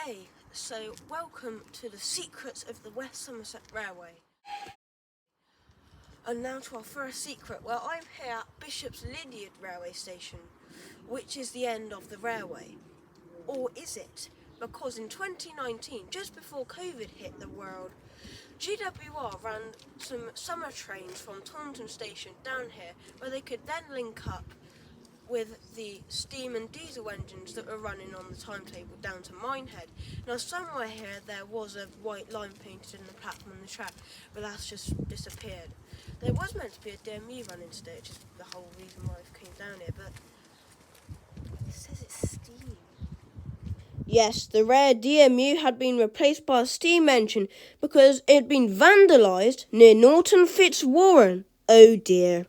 Okay, so welcome to the secrets of the West Somerset Railway. And now to our first secret. Well, I'm here at Bishop's Lydeard railway station, which is the end of the railway. Or is it? Because in 2019, just before COVID hit the world, GWR ran some summer trains from Taunton Station down here, where they could then link up with the steam and diesel engines that were running on the timetable down to Minehead. Now somewhere here there was a white line painted in the platform on the track, but that's just disappeared. There was meant to be a DMU running today, which is the whole reason why I came down here, but it says it's steam. Yes, the rare DMU had been replaced by a steam engine because it had been vandalised near Norton Fitzwarren. Oh dear.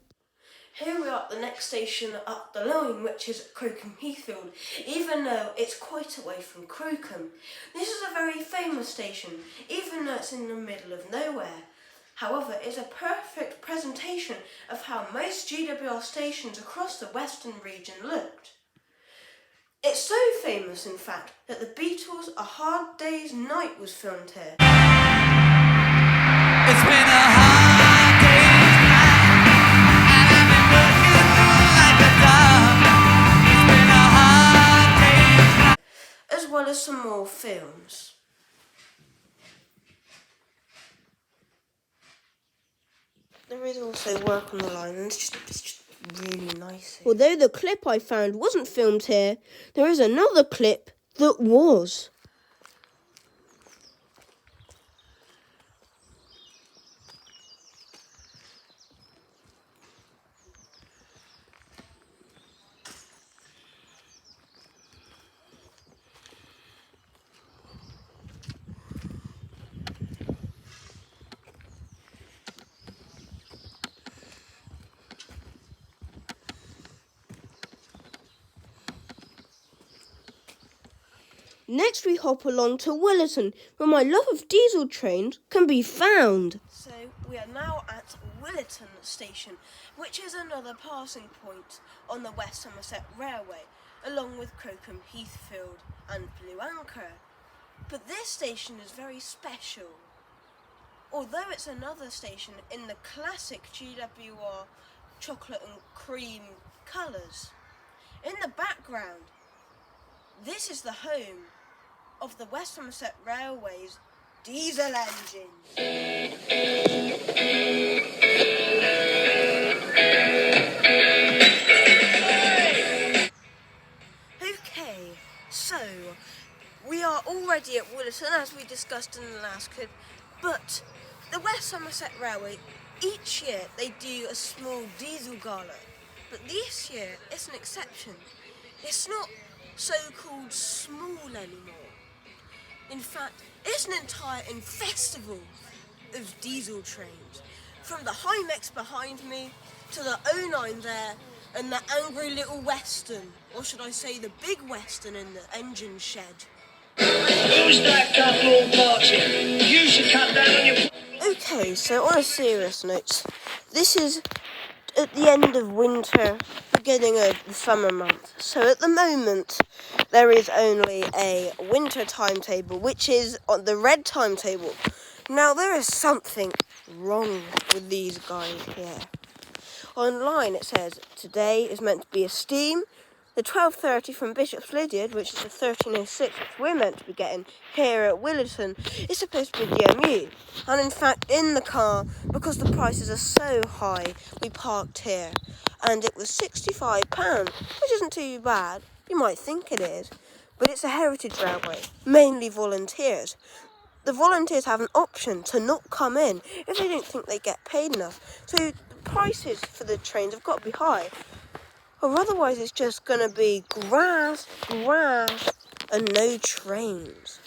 Here we are at the next station up the line, which is Crookham Heathfield, even though it's quite away from Crookham. This is a very famous station, even though it's in the middle of nowhere. However, it's a perfect presentation of how most GWR stations across the western region looked. It's so famous, in fact, that the Beatles' A Hard Day's Night was filmed here. It's been a hard day's night, and I've been working like a dog. It's been a hard day's night. As well as some more films. There is also work on the line, and it's just really nice. Although the clip I found wasn't filmed here, there is another clip that was. Next we hop along to Willerton, where my love of diesel trains can be found. So we are now at Willerton Station, which is another passing point on the West Somerset Railway, along with Crookham Heathfield and Blue Anchor. But this station is very special. Although it's another station in the classic GWR chocolate and cream colours. In the background, this is the home of the West Somerset Railway's diesel engine. Okay, so we are already at Willerton, as we discussed in the last clip, but the West Somerset Railway, each year they do a small diesel gala, but this year it's an exception. It's not so-called small anymore. In fact, it's an entire festival of diesel trains. From the Hymex behind me, to the 09 there, and the angry little Western, or should I say the big Western in the engine shed. Who's that couple party? You should cut down on your... Okay, so on a serious note, this is at the end of winter, beginning of the summer month. So at the moment, there is only a winter timetable, which is on the red timetable. Now, there is something wrong with these guys here. Online, it says, today is meant to be a steam. The 12:30 from Bishop's Lydeard, which is the 13:06, which we're meant to be getting here at Willerton, is supposed to be DMU. And in fact, in the car, because the prices are so high, we parked here. And it was £65, which isn't too bad. You might think it is. But it's a heritage railway, mainly volunteers. The volunteers have an option to not come in if they don't think they get paid enough. So the prices for the trains have got to be high. Or otherwise it's just going to be grass, and no trains.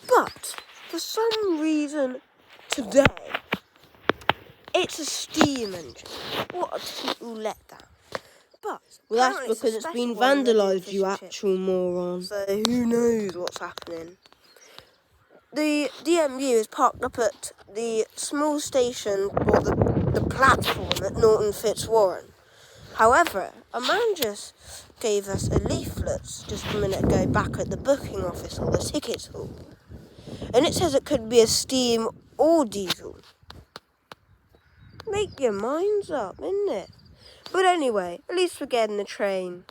But for some reason today, it's a steam engine. What a people let that. But well, that's because it's been vandalised, you actual moron. So who knows what's happening. The DMU is parked up at the small station, or the platform at Norton Fitzwarren. However, a man just gave us a leaflet just a minute ago back at the booking office or the ticket hall. And it says it could be a steam or diesel. Make your minds up, isn't it? But anyway, at least we're getting the train.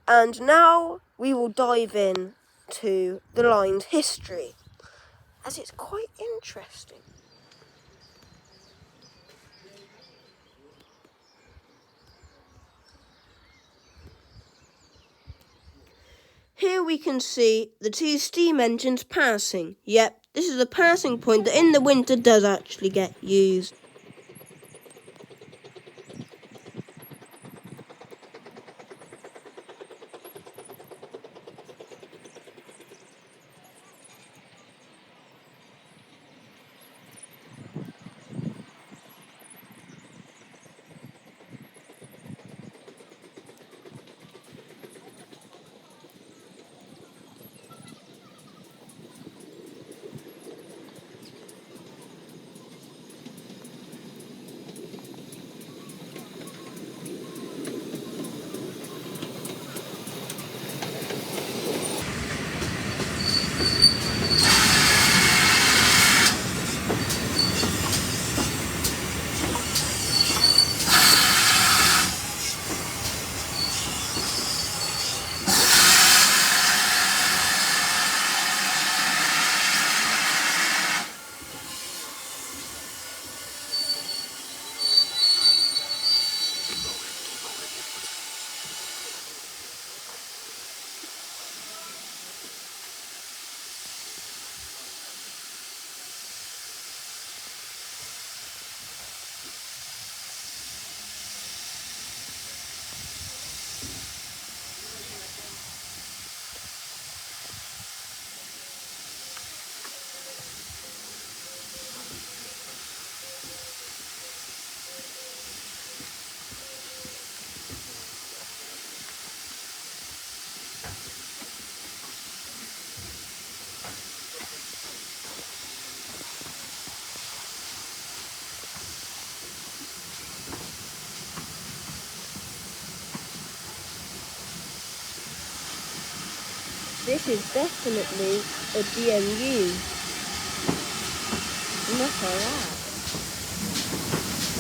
And now we will dive in to the line's history, as it's quite interesting. Here we can see the two steam engines passing. Yep, this is a passing point that in the winter does actually get used. This is definitely a DMU. Look at that.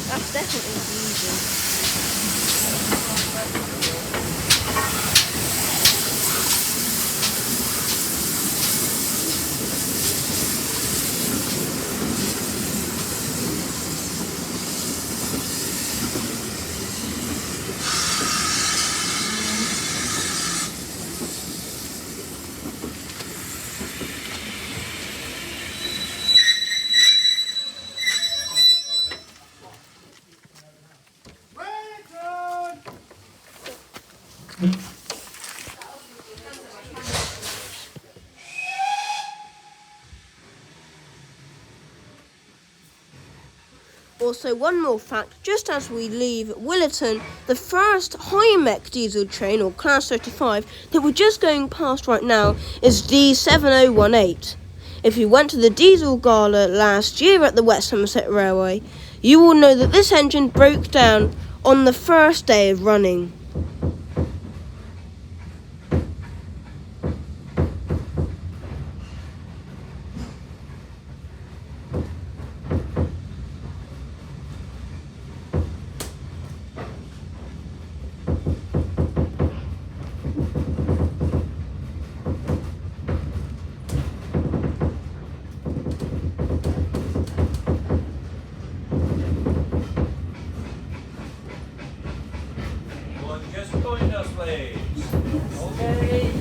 That's definitely diesel. Also, one more fact, just as we leave Willerton, the first high-mech diesel train, or Class 35, that we're just going past right now is D7018. If you went to the diesel gala last year at the West Somerset Railway, you will know that this engine broke down on the first day of running. Just join us, please. Okay.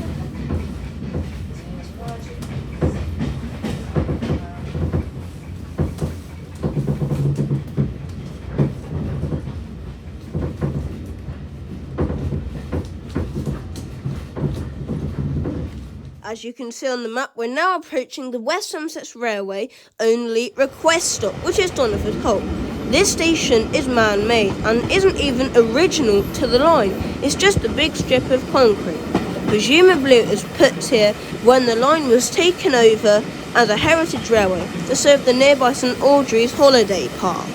As you can see on the map, we're now approaching the West Somerset Railway only request stop, which is Donnerford Holt. This station is man-made and isn't even original to the line. It's just a big strip of concrete. Presumably it was put here when the line was taken over as a heritage railway to serve the nearby St Audrey's holiday park.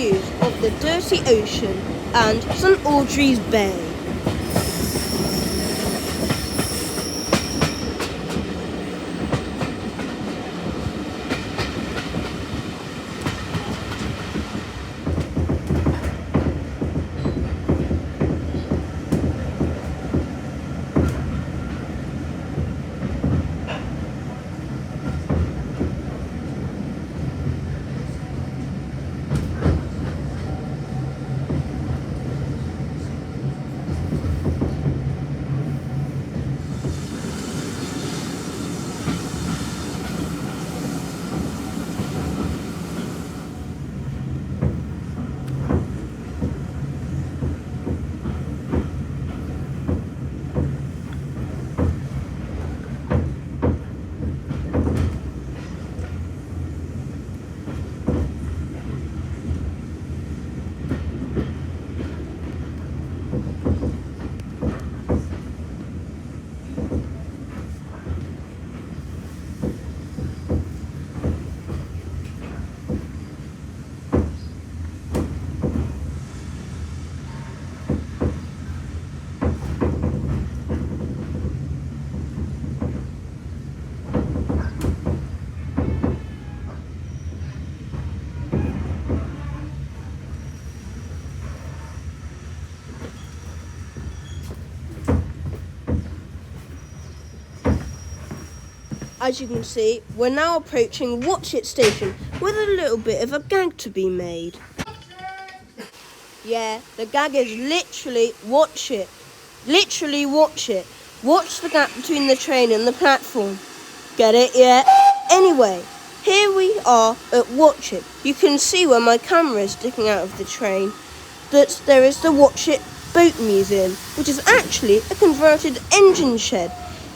views of the dirty ocean and St Audrey's Bay. As you can see, we're now approaching Watch It Station with a little bit of a gag to be made. Yeah, the gag is literally watch it. Literally watch it. Watch the gap between the train and the platform. Get it yet? Anyway, here we are at Watch It. You can see where my camera is sticking out of the train that there is the Watch It Boat Museum, which is actually a converted engine shed.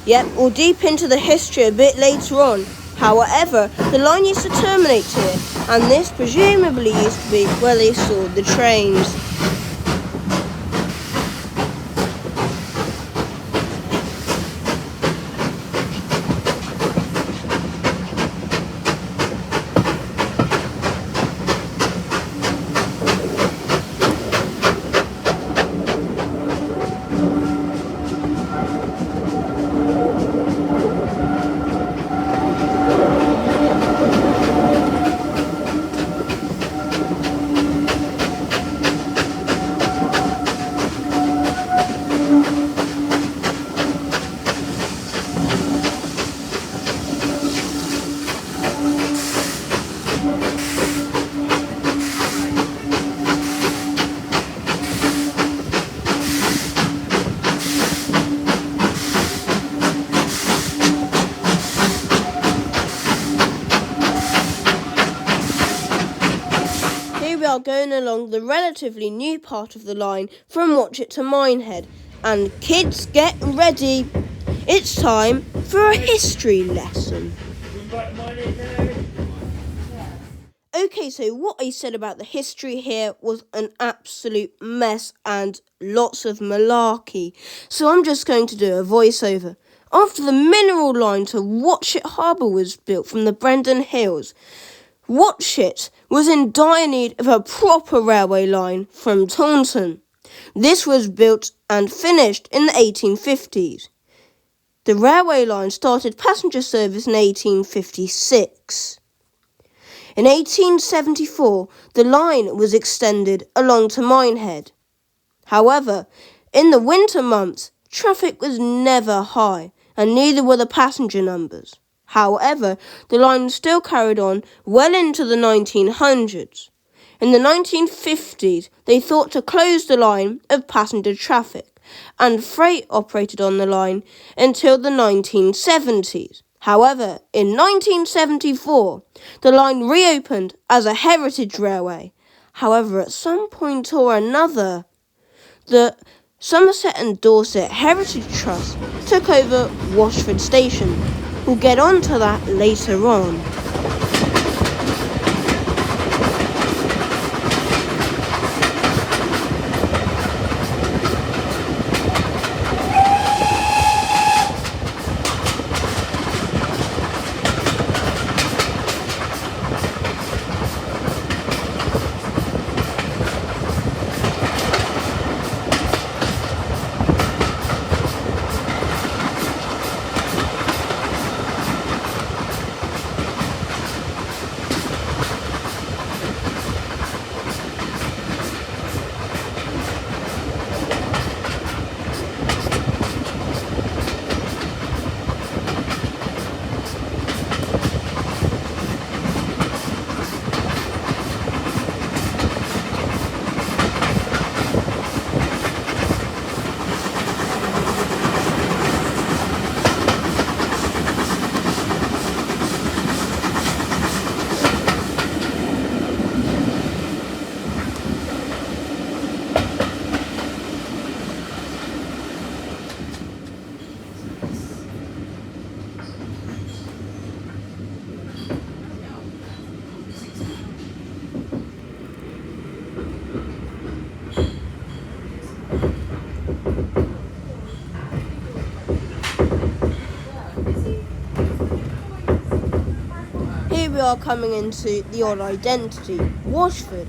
Yep, we'll deep into the history a bit later on. However, the line used to terminate here, and this presumably used to be where they stored the trains. We are going along the relatively new part of the line from Watch It to Minehead. And kids, get ready. It's time for a history lesson. Okay, so what I said about the history here was an absolute mess and lots of malarkey. So I'm just going to do a voiceover. After the mineral line to Watch It Harbour was built from the Brendan Hills, Watch It was in dire need of a proper railway line from Taunton. This was built and finished in the 1850s. The railway line started passenger service in 1856. In 1874, the line was extended along to Minehead. However, in the winter months, traffic was never high, and neither were the passenger numbers. However, the line still carried on well into the 1900s. In the 1950s, they thought to close the line of passenger traffic, and freight operated on the line until the 1970s. However, in 1974, the line reopened as a heritage railway. However, at some point or another, the Somerset and Dorset Heritage Trust took over Washford Station. We'll get on to that later on. Here we are coming into the odd identity, Washford.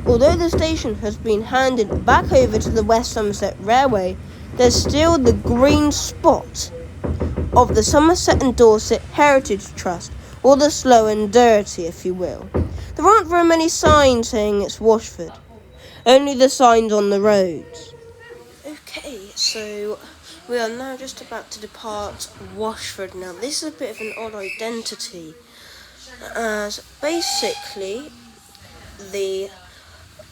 Although the station has been handed back over to the West Somerset Railway, there's still the green spot of the Somerset and Dorset Heritage Trust, or the Slow and Dirty, if you will. There aren't very many signs saying it's Washford, only the signs on the roads. Okay, so we are now just about to depart Washford now. This is a bit of an odd identity, as basically the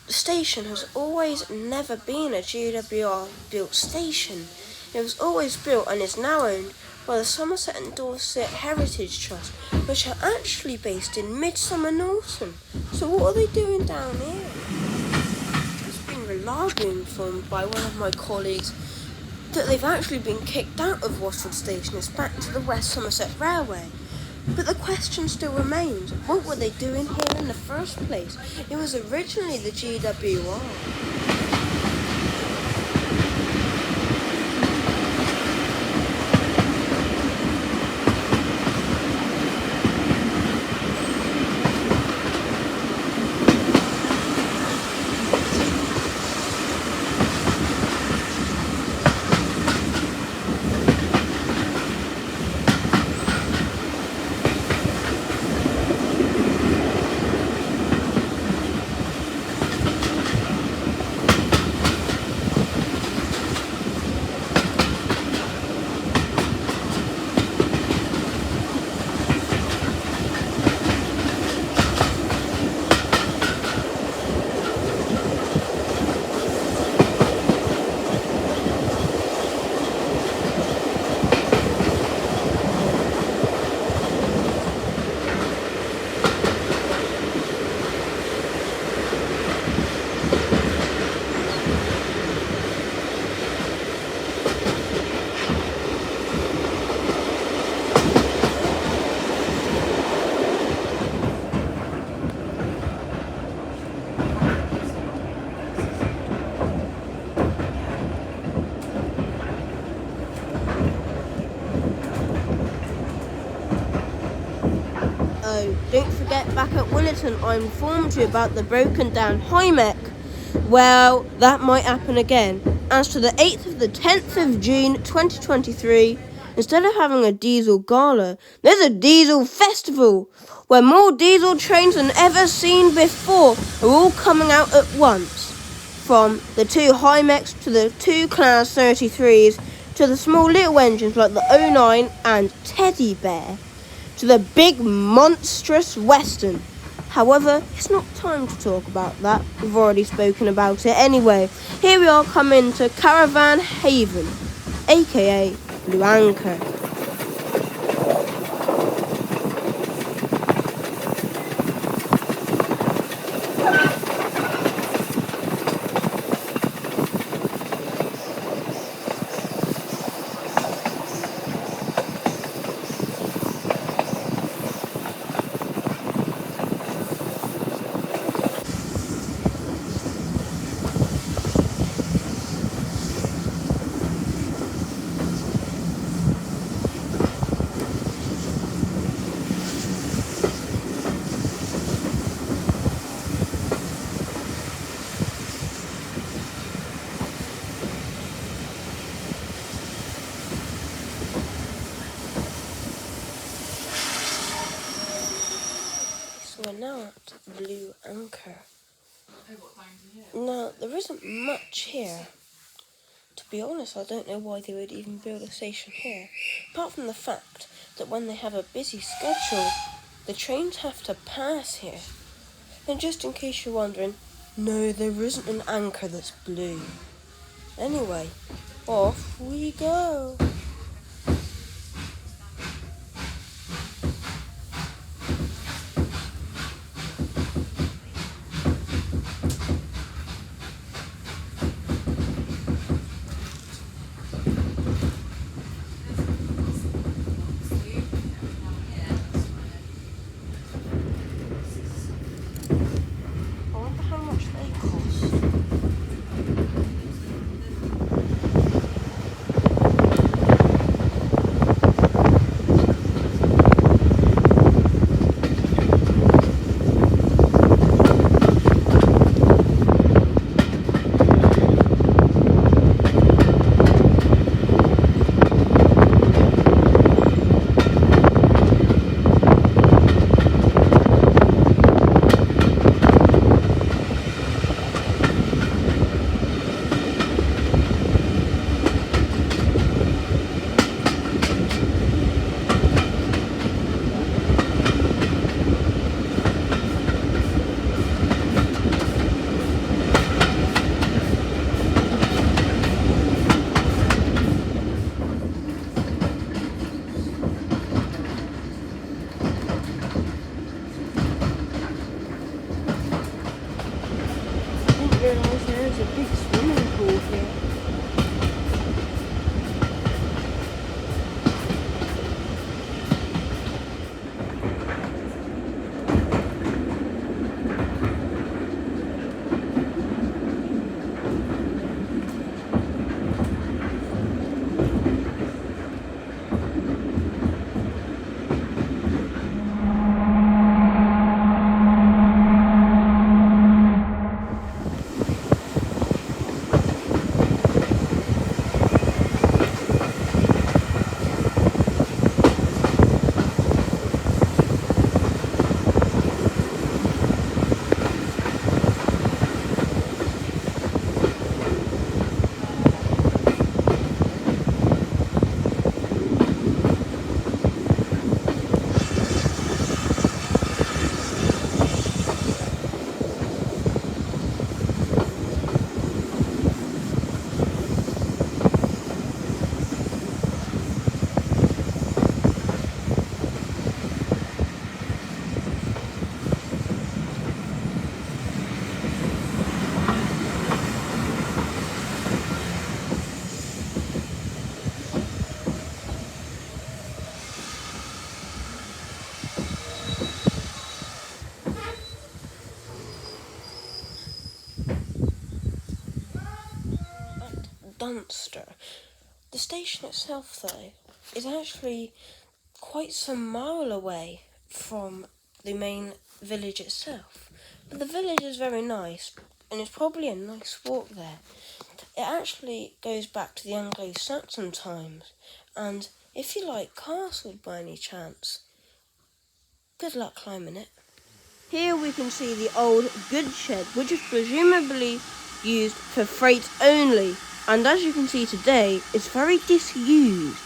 station has always never been a GWR built station. It was always built and is now owned by the Somerset and Dorset Heritage Trust, which are actually based in Midsummer Norton. So what are they doing down here? It's been reliably informed by one of my colleagues that they've actually been kicked out of Washford Station. It's back to the West Somerset Railway. But the question still remains, what were they doing here in the first place? It was originally the GWR. Oh, don't forget, back at Willerton, I informed you about the broken down Hymek. Well, that might happen again. As to the 8th of the 10th of June 2023, instead of having a diesel gala, there's a diesel festival, where more diesel trains than ever seen before are all coming out at once. From the 2 Hymeks to the 2 Class 33s, to the small little engines like the 09 and Teddy Bear, to the big monstrous Western. However, it's not time to talk about that. We've already spoken about it anyway. Here we are coming to Caravan Haven, aka Blue Anchor. We're now at Blue Anchor. Now, there isn't much here. To be honest, I don't know why they would even build a station here, apart from the fact that when they have a busy schedule, the trains have to pass here. And just in case you're wondering, no, there isn't an anchor that's blue. Anyway, off we go. I wonder how much they cost. Dunster. The station itself, though, is actually quite some mile away from the main village itself. But the village is very nice, and it's probably a nice walk there. It actually goes back to the Anglo-Saxon times, and if you like castles by any chance, good luck climbing it. Here we can see the old goods shed, which is presumably used for freight only, and as you can see today, it's very disused.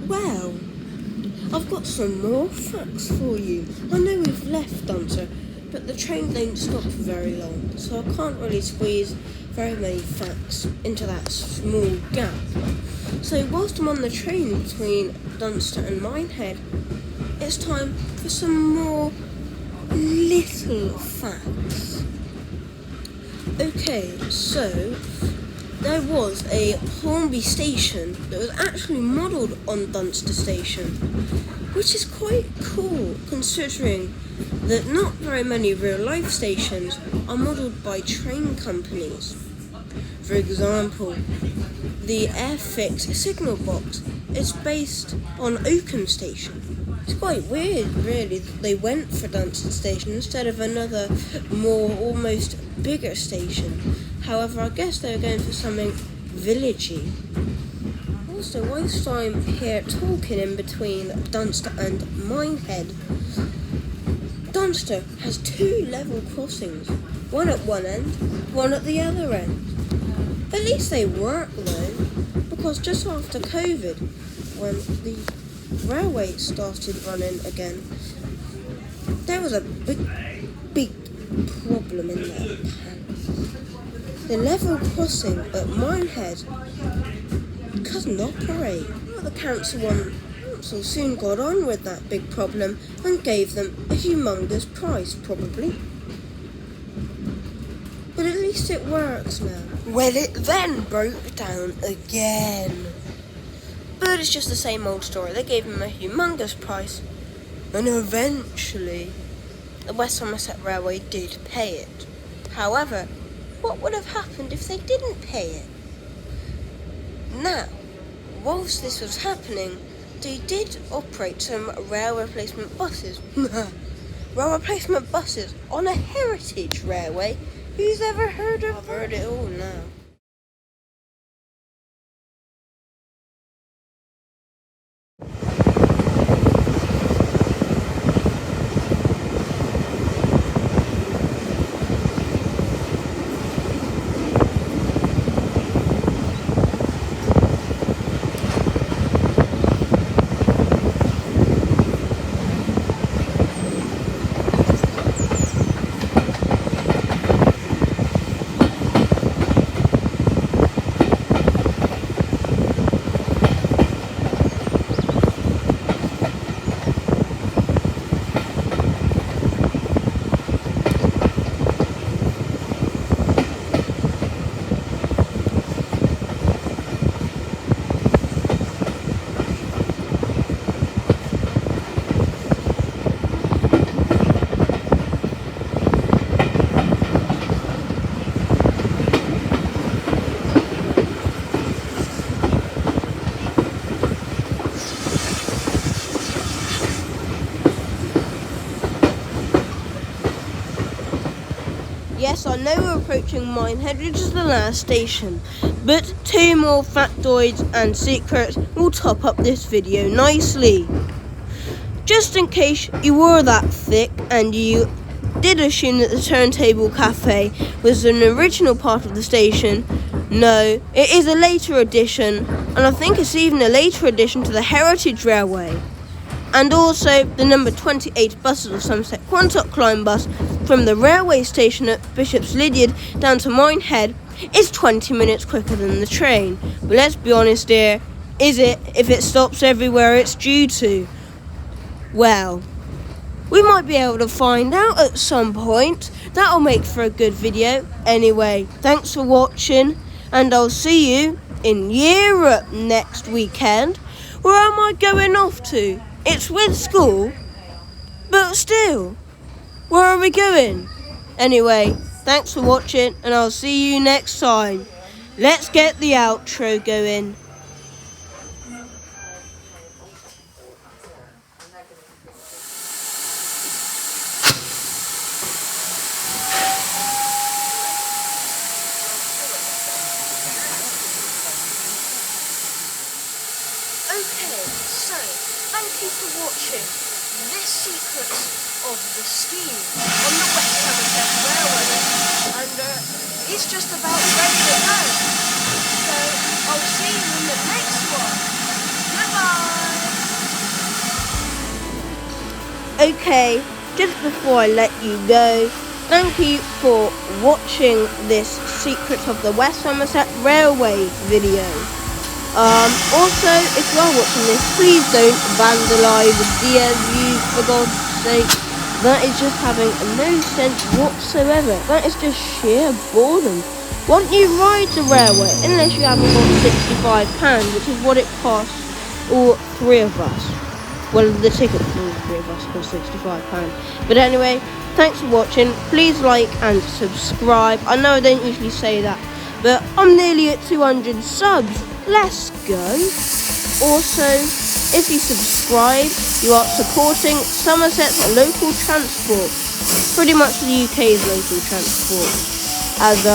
Well, I've got some more facts for you. I know we've left Dunster, but the train don't stop for very long, so I can't really squeeze very many facts into that small gap. So whilst I'm on the train between Dunster and Minehead, it's time for some more little facts. Okay, so there was a Hornby station that was actually modelled on Dunster Station, which is quite cool considering that not very many real life stations are modelled by train companies. For example, the Airfix signal box is based on Oakham Station. It's quite weird, really, that they went for Dunster Station instead of another, more almost bigger station. However, I guess they were going for something villagey. Also, whilst I'm here talking in between Dunster and Minehead, Dunster has 2 level crossings, one at one end, one at the other end. At least they work though, because just after COVID, when the railway started running again, there was a big problem in there. The level crossing at Minehead couldn't operate. Well, the council soon got on with that big problem and gave them a humongous price, probably. But at least it works now. Well, it then broke down again. But it's just the same old story. They gave him a humongous price, and eventually the West Somerset Railway did pay it. However, what would have happened if they didn't pay it? Now, whilst this was happening, they did operate some rail replacement buses. Rail replacement buses on a heritage railway. Who's ever heard of? I've heard it all now. Yes, I know we're approaching Minehead, which is the last station, but 2 more factoids and secrets will top up this video nicely. Just in case you were that thick and you did assume that the Turntable Cafe was an original part of the station, no, it is a later addition, and I think it's even a later addition to the Heritage Railway. And also the number 28 buses of Somerset Quantock Climb bus from the railway station at Bishop's Lydeard down to Minehead is 20 minutes quicker than the train. But let's be honest here, is it if it stops everywhere it's due to? Well, we might be able to find out at some point. That'll make for a good video. Anyway, thanks for watching, and I'll see you in Europe next weekend. Where am I going off to? It's with school, but still, where are we going? Anyway, thanks for watching, and I'll see you next time. Let's get the outro going. Okay, so thank you for watching this secrets of the scheme on the West Somerset Railway, and it's just about ready to go. So I'll see you in the next one. Goodbye. Okay, just before I let you go, thank you for watching this Secrets of the West Somerset Railway video. Also, if you are watching this, please don't vandalise the DMU, for God's sake. That is just having no sense whatsoever. That is just sheer boredom. Won't you ride the railway unless you haven't got £65, which is what it costs all three of us. Well, the ticket for all three of us costs £65. But anyway, thanks for watching. Please like and subscribe. I know I don't usually say that, but I'm nearly at 200 subs. Let's go. Also, if you subscribe, you are supporting Somerset's local transport, pretty much the UK's local transport. As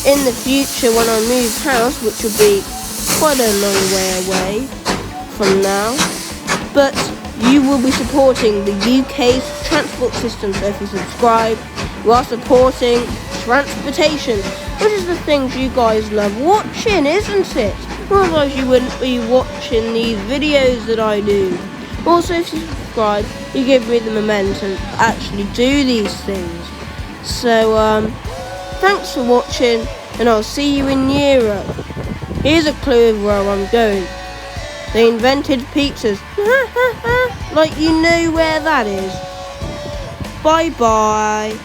in the future, when I move house, which will be quite a long way away from now, but you will be supporting the UK's transport system. So if you subscribe, you are supporting transportation, which is the things you guys love watching, isn't it? Otherwise you wouldn't be watching these videos that I do. Also, if you subscribe, you give me the momentum to actually do these things. So thanks for watching, and I'll see you in Europe. Here's a clue of where I'm going. They invented pizzas. Like you know where that is. Bye bye.